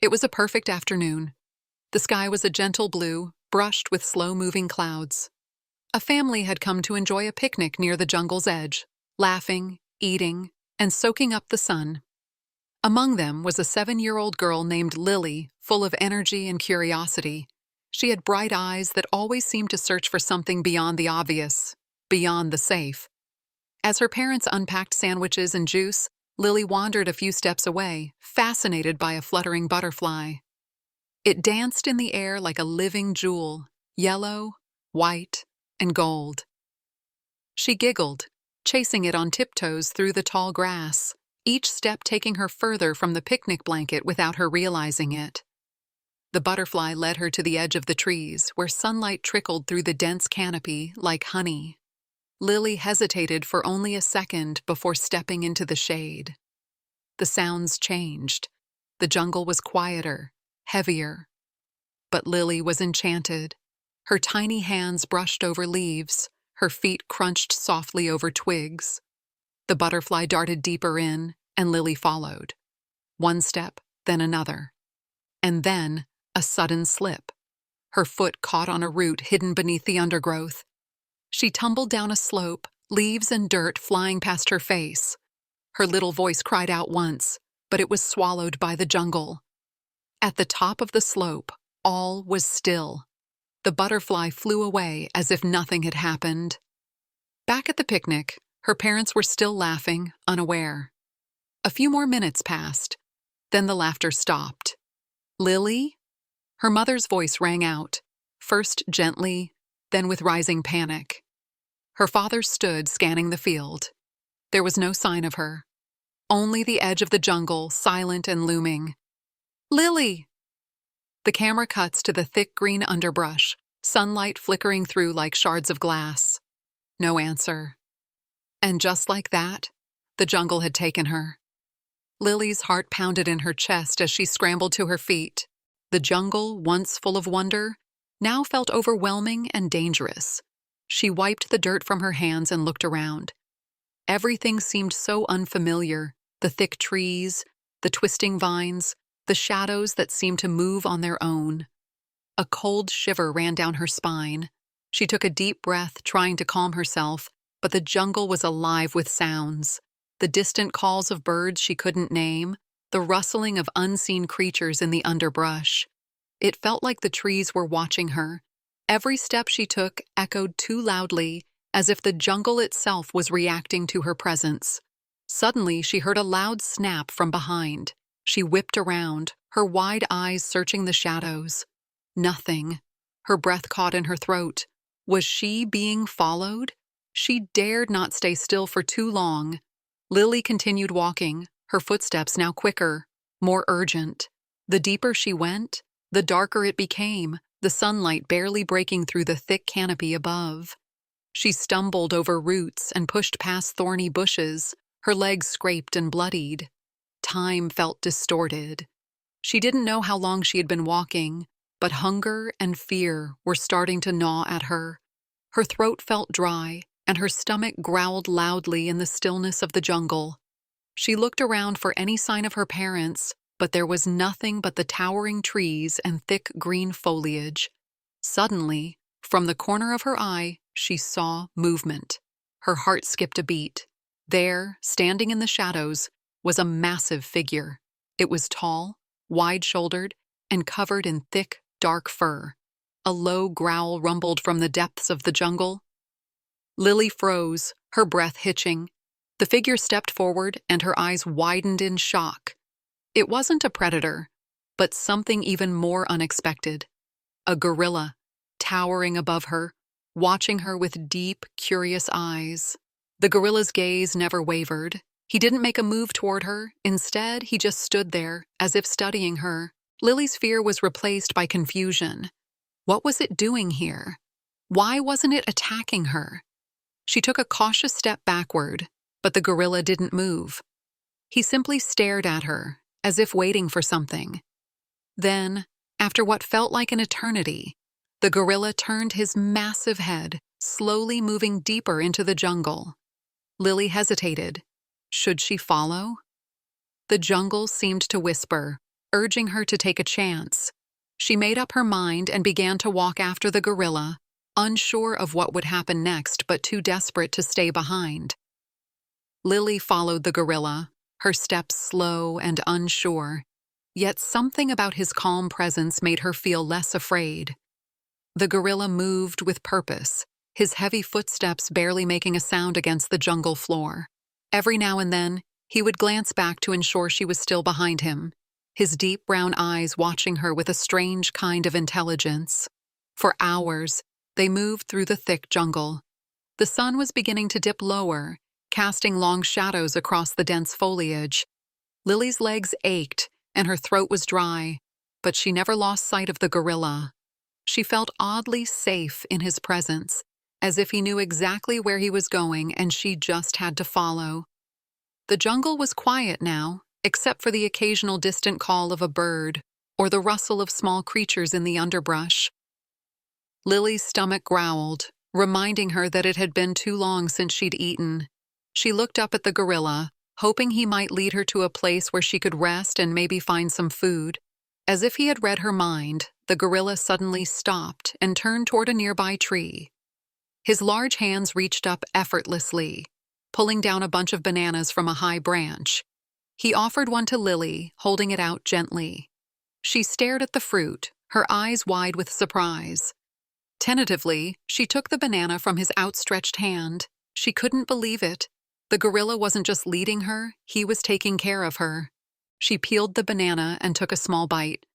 It was a perfect afternoon. The sky was a gentle blue, brushed with slow-moving clouds. A family had come to enjoy a picnic near the jungle's edge, laughing, eating, and soaking up the sun. Among them was a 7-year-old girl named Lily, full of energy and curiosity. She had bright eyes that always seemed to search for something beyond the obvious, beyond the safe. As her parents unpacked sandwiches and juice, Lily wandered a few steps away, fascinated by a fluttering butterfly. It danced in the air like a living jewel, yellow, white, and gold. She giggled, chasing it on tiptoes through the tall grass, each step taking her further from the picnic blanket without her realizing it. The butterfly led her to the edge of the trees, where sunlight trickled through the dense canopy like honey. Lily hesitated for only a second before stepping into the shade. The sounds changed. The jungle was quieter, heavier. But Lily was enchanted. Her tiny hands brushed over leaves, her feet crunched softly over twigs. The butterfly darted deeper in, and Lily followed. One step, then another. And then a sudden slip. Her foot caught on a root hidden beneath the undergrowth. She tumbled down a slope, leaves and dirt flying past her face. Her little voice cried out once, but it was swallowed by the jungle. At the top of the slope, all was still. The butterfly flew away as if nothing had happened. Back at the picnic, her parents were still laughing, unaware. A few more minutes passed. Then the laughter stopped. "Lily?" Her mother's voice rang out, first gently, then with rising panic. Her father stood scanning the field. There was no sign of her. Only the edge of the jungle, silent and looming. "Lily!" The camera cuts to the thick green underbrush, sunlight flickering through like shards of glass. No answer. And just like that, the jungle had taken her. Lily's heart pounded in her chest as she scrambled to her feet. The jungle, once full of wonder, now felt overwhelming and dangerous. She wiped the dirt from her hands and looked around. Everything seemed so unfamiliar, the thick trees, the twisting vines, the shadows that seemed to move on their own. A cold shiver ran down her spine. She took a deep breath, trying to calm herself, but the jungle was alive with sounds. The distant calls of birds she couldn't name, the rustling of unseen creatures in the underbrush. It felt like the trees were watching her. Every step she took echoed too loudly, as if the jungle itself was reacting to her presence. Suddenly, she heard a loud snap from behind. She whipped around, her wide eyes searching the shadows. Nothing. Her breath caught in her throat. Was she being followed? She dared not stay still for too long. Lily continued walking, her footsteps now quicker, more urgent. The deeper she went, the darker it became, the sunlight barely breaking through the thick canopy above. She stumbled over roots and pushed past thorny bushes, her legs scraped and bloodied. Time felt distorted. She didn't know how long she had been walking, but hunger and fear were starting to gnaw at her. Her throat felt dry, and her stomach growled loudly in the stillness of the jungle. She looked around for any sign of her parents, but there was nothing but the towering trees and thick green foliage. Suddenly, from the corner of her eye, she saw movement. Her heart skipped a beat. There, standing in the shadows, was a massive figure. It was tall, wide-shouldered, and covered in thick, dark fur. A low growl rumbled from the depths of the jungle. Lily froze, her breath hitching. The figure stepped forward, and her eyes widened in shock. It wasn't a predator, but something even more unexpected. A gorilla, towering above her, watching her with deep, curious eyes. The gorilla's gaze never wavered. He didn't make a move toward her. Instead, he just stood there, as if studying her. Lily's fear was replaced by confusion. What was it doing here? Why wasn't it attacking her? She took a cautious step backward, but the gorilla didn't move. He simply stared at her, as if waiting for something. Then, after what felt like an eternity, the gorilla turned his massive head, slowly moving deeper into the jungle. Lily hesitated. Should she follow? The jungle seemed to whisper, urging her to take a chance. She made up her mind and began to walk after the gorilla, unsure of what would happen next but too desperate to stay behind. Lily followed the gorilla, her steps slow and unsure, yet something about his calm presence made her feel less afraid. The gorilla moved with purpose, his heavy footsteps barely making a sound against the jungle floor. Every now and then, he would glance back to ensure she was still behind him, his deep brown eyes watching her with a strange kind of intelligence. For hours, they moved through the thick jungle. The sun was beginning to dip lower, casting long shadows across the dense foliage. Lily's legs ached and her throat was dry, but she never lost sight of the gorilla. She felt oddly safe in his presence, as if he knew exactly where he was going and she just had to follow. The jungle was quiet now, except for the occasional distant call of a bird or the rustle of small creatures in the underbrush. Lily's stomach growled, reminding her that it had been too long since she'd eaten. She looked up at the gorilla, hoping he might lead her to a place where she could rest and maybe find some food. As if he had read her mind, the gorilla suddenly stopped and turned toward a nearby tree. His large hands reached up effortlessly, pulling down a bunch of bananas from a high branch. He offered one to Lily, holding it out gently. She stared at the fruit, her eyes wide with surprise. Tentatively, she took the banana from his outstretched hand. She couldn't believe it. The gorilla wasn't just leading her, he was taking care of her. She peeled the banana and took a small bite.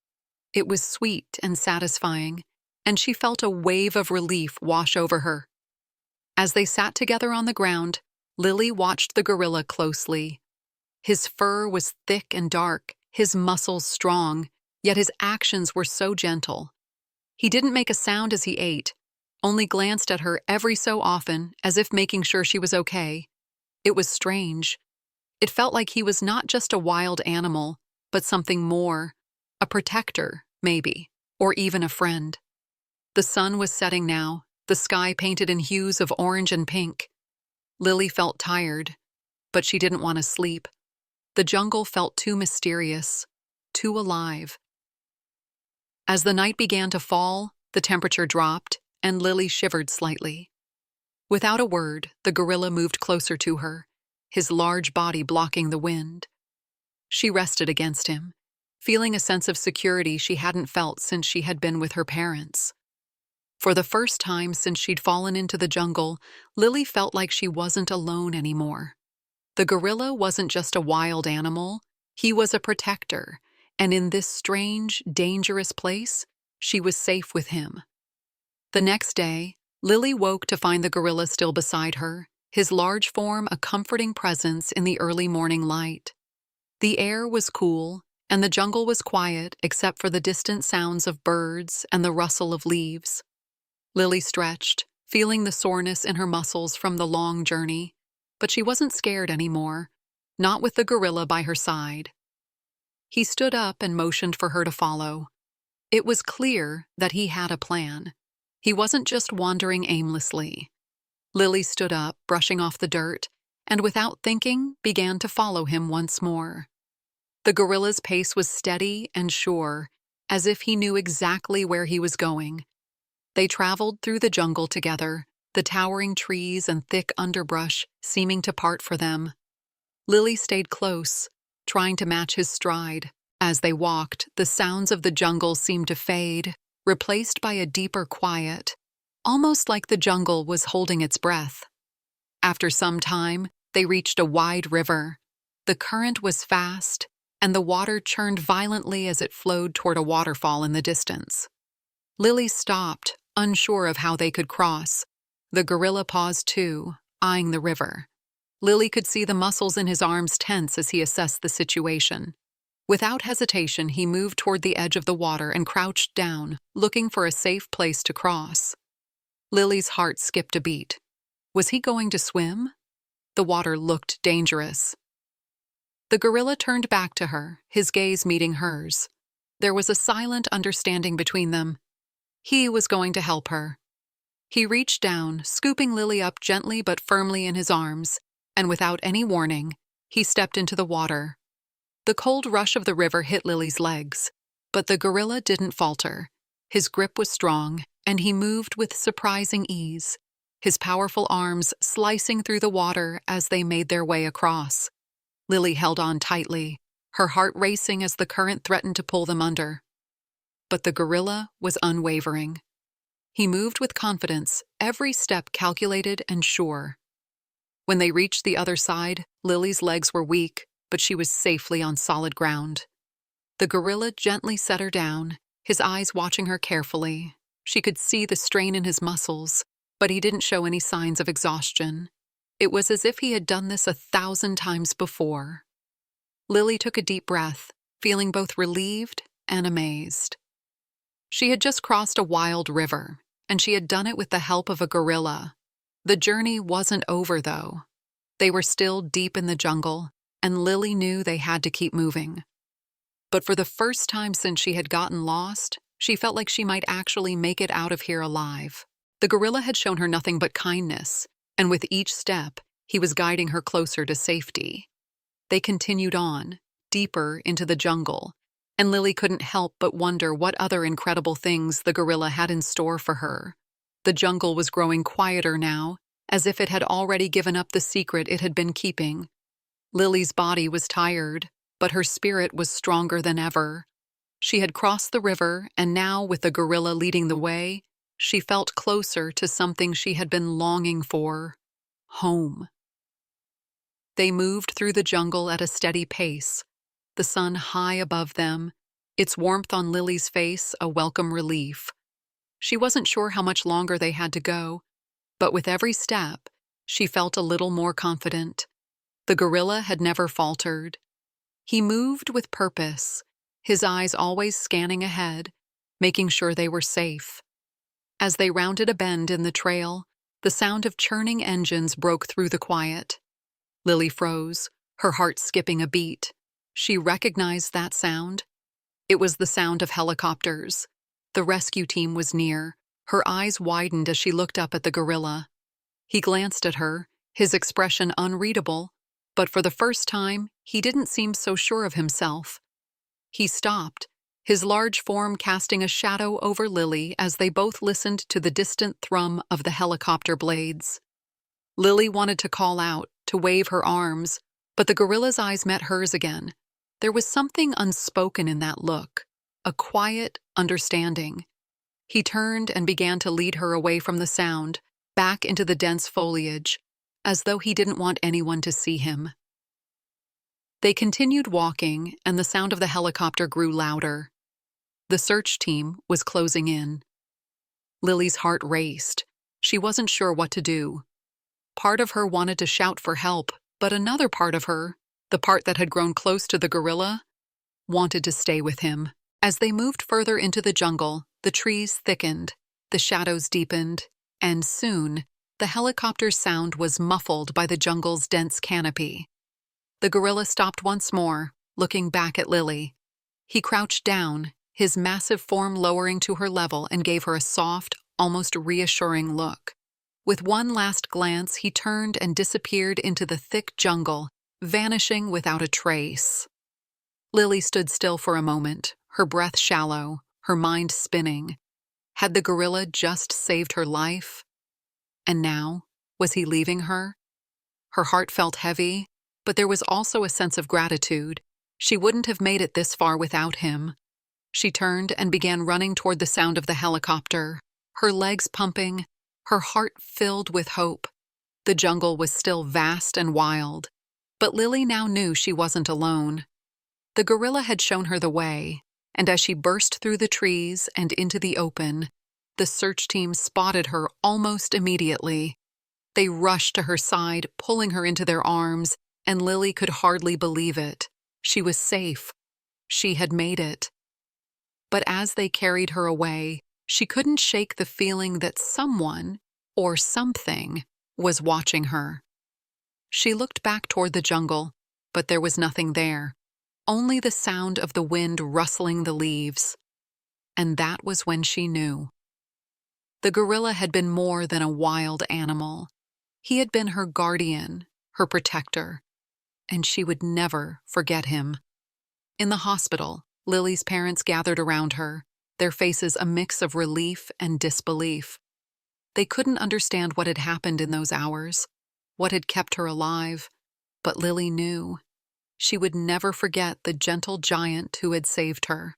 It was sweet and satisfying, and she felt a wave of relief wash over her. As they sat together on the ground, Lily watched the gorilla closely. His fur was thick and dark, his muscles strong, yet his actions were so gentle. He didn't make a sound as he ate, only glanced at her every so often as if making sure she was okay. It was strange. It felt like he was not just a wild animal, but something more, a protector, maybe, or even a friend. The sun was setting now, the sky painted in hues of orange and pink. Lily felt tired, but she didn't want to sleep. The jungle felt too mysterious, too alive. As the night began to fall, the temperature dropped, and Lily shivered slightly. Without a word, the gorilla moved closer to her, his large body blocking the wind. She rested against him, feeling a sense of security she hadn't felt since she had been with her parents. For the first time since she'd fallen into the jungle, Lily felt like she wasn't alone anymore. The gorilla wasn't just a wild animal, he was a protector, and in this strange, dangerous place, she was safe with him. The next day, Lily woke to find the gorilla still beside her, his large form a comforting presence in the early morning light. The air was cool, and the jungle was quiet except for the distant sounds of birds and the rustle of leaves. Lily stretched, feeling the soreness in her muscles from the long journey, but she wasn't scared anymore, not with the gorilla by her side. He stood up and motioned for her to follow. It was clear that he had a plan. He wasn't just wandering aimlessly. Lily stood up, brushing off the dirt, and without thinking, began to follow him once more. The gorilla's pace was steady and sure, as if he knew exactly where he was going. They traveled through the jungle together, the towering trees and thick underbrush seeming to part for them. Lily stayed close, trying to match his stride. As they walked, the sounds of the jungle seemed to fade, replaced by a deeper quiet, almost like the jungle was holding its breath. After some time, they reached a wide river. The current was fast, and the water churned violently as it flowed toward a waterfall in the distance. Lily stopped, unsure of how they could cross. The gorilla paused too, eyeing the river. Lily could see the muscles in his arms tense as he assessed the situation. Without hesitation, he moved toward the edge of the water and crouched down, looking for a safe place to cross. Lily's heart skipped a beat. Was he going to swim? The water looked dangerous. The gorilla turned back to her, his gaze meeting hers. There was a silent understanding between them. He was going to help her. He reached down, scooping Lily up gently but firmly in his arms, and without any warning, he stepped into the water. The cold rush of the river hit Lily's legs, but the gorilla didn't falter. His grip was strong, and he moved with surprising ease, his powerful arms slicing through the water as they made their way across. Lily held on tightly, her heart racing as the current threatened to pull them under. But the gorilla was unwavering. He moved with confidence, every step calculated and sure. When they reached the other side, Lily's legs were weak, but she was safely on solid ground. The gorilla gently set her down, his eyes watching her carefully. She could see the strain in his muscles, but he didn't show any signs of exhaustion. It was as if he had done this 1,000 times before. Lily took a deep breath, feeling both relieved and amazed. She had just crossed a wild river, and she had done it with the help of a gorilla. The journey wasn't over, though. They were still deep in the jungle, and Lily knew they had to keep moving. But for the first time since she had gotten lost, she felt like she might actually make it out of here alive. The gorilla had shown her nothing but kindness, and with each step, he was guiding her closer to safety. They continued on, deeper into the jungle, and Lily couldn't help but wonder what other incredible things the gorilla had in store for her. The jungle was growing quieter now, as if it had already given up the secret it had been keeping. Lily's body was tired, but her spirit was stronger than ever. She had crossed the river, and now, with the gorilla leading the way, she felt closer to something she had been longing for: home. They moved through the jungle at a steady pace, the sun high above them, its warmth on Lily's face a welcome relief. She wasn't sure how much longer they had to go, but with every step, she felt a little more confident. The gorilla had never faltered. He moved with purpose, his eyes always scanning ahead, making sure they were safe. As they rounded a bend in the trail, the sound of churning engines broke through the quiet. Lily froze, her heart skipping a beat. She recognized that sound. It was the sound of helicopters. The rescue team was near. Her eyes widened as she looked up at the gorilla. He glanced at her, his expression unreadable, but for the first time, he didn't seem so sure of himself. He stopped, his large form casting a shadow over Lily as they both listened to the distant thrum of the helicopter blades. Lily wanted to call out, to wave her arms, but the gorilla's eyes met hers again. There was something unspoken in that look, a quiet understanding. He turned and began to lead her away from the sound, back into the dense foliage, as though he didn't want anyone to see him. They continued walking, and the sound of the helicopter grew louder. The search team was closing in. Lily's heart raced. She wasn't sure what to do. Part of her wanted to shout for help, but another part of her, the part that had grown close to the gorilla, wanted to stay with him. As they moved further into the jungle, the trees thickened, the shadows deepened, and soon, the helicopter's sound was muffled by the jungle's dense canopy. The gorilla stopped once more, looking back at Lily. He crouched down, his massive form lowering to her level, and gave her a soft, almost reassuring look. With one last glance, he turned and disappeared into the thick jungle, vanishing without a trace. Lily stood still for a moment, her breath shallow, her mind spinning. Had the gorilla just saved her life? And now, was he leaving her? Her heart felt heavy, but there was also a sense of gratitude. She wouldn't have made it this far without him. She turned and began running toward the sound of the helicopter, her legs pumping, her heart filled with hope. The jungle was still vast and wild, but Lily now knew she wasn't alone. The gorilla had shown her the way, and as she burst through the trees and into the open, the search team spotted her almost immediately. They rushed to her side, pulling her into their arms, and Lily could hardly believe it. She was safe. She had made it. But as they carried her away, she couldn't shake the feeling that someone, or something, was watching her. She looked back toward the jungle, but there was nothing there, only the sound of the wind rustling the leaves. And that was when she knew. The gorilla had been more than a wild animal. He had been her guardian, her protector, and she would never forget him. In the hospital, Lily's parents gathered around her, their faces a mix of relief and disbelief. They couldn't understand what had happened in those hours, what had kept her alive, but Lily knew. She would never forget the gentle giant who had saved her.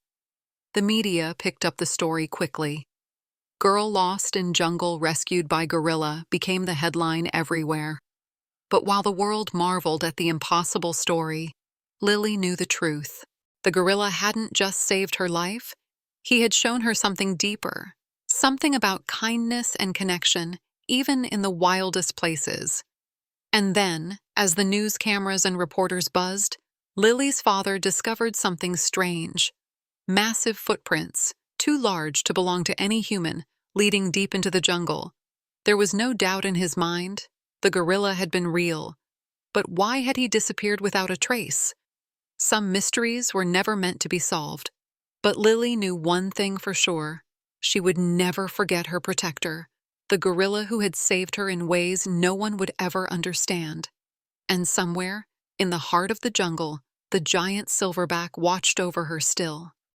The media picked up the story quickly. "Girl lost in jungle rescued by gorilla" became the headline everywhere. But while the world marveled at the impossible story, Lily knew the truth. The gorilla hadn't just saved her life, he had shown her something deeper, something about kindness and connection, even in the wildest places. And then, as the news cameras and reporters buzzed, Lily's father discovered something strange. Massive footprints, too large to belong to any human, leading deep into the jungle. There was no doubt in his mind. The gorilla had been real. But why had he disappeared without a trace? Some mysteries were never meant to be solved. But Lily knew one thing for sure. She would never forget her protector, the gorilla who had saved her in ways no one would ever understand. And somewhere, in the heart of the jungle, the giant silverback watched over her still.